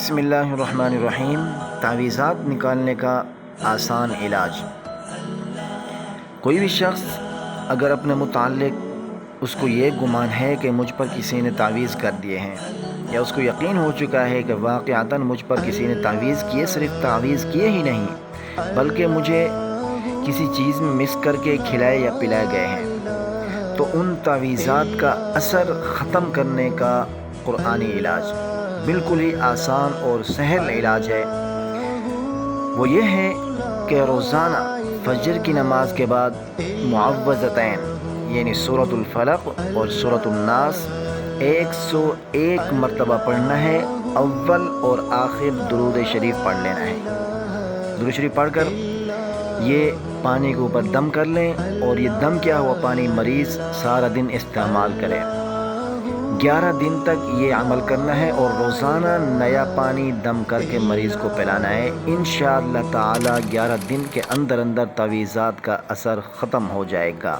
بسم اللہ الرحمن الرحیم۔ تعویذات نکالنے کا آسان علاج۔ کوئی بھی شخص اگر اپنے متعلق اس کو یہ گمان ہے کہ مجھ پر کسی نے تعویذ کر دیے ہیں، یا اس کو یقین ہو چکا ہے کہ واقعتاً مجھ پر کسی نے تعویذ کیے، صرف تعویذ کیے ہی نہیں بلکہ مجھے کسی چیز میں مکس کر کے کھلائے یا پلائے گئے ہیں، تو ان تعویذات کا اثر ختم کرنے کا قرآنی علاج بالکل ہی آسان اور سہل علاج ہے۔ وہ یہ ہے کہ روزانہ فجر کی نماز کے بعد معوذتین یعنی سورۃ الفلق اور سورۃ الناس 101 مرتبہ پڑھنا ہے۔ اول اور آخر درود شریف پڑھ لینا ہے۔ درود شریف پڑھ کر یہ پانی کے اوپر دم کر لیں، اور یہ دم کیا ہوا پانی مریض سارا دن استعمال کرے۔ 11 دن تک یہ عمل کرنا ہے، اور روزانہ نیا پانی دم کر کے مریض کو پلانا ہے۔ انشاءاللہ تعالی 11 دن کے اندر تعویذات کا اثر ختم ہو جائے گا۔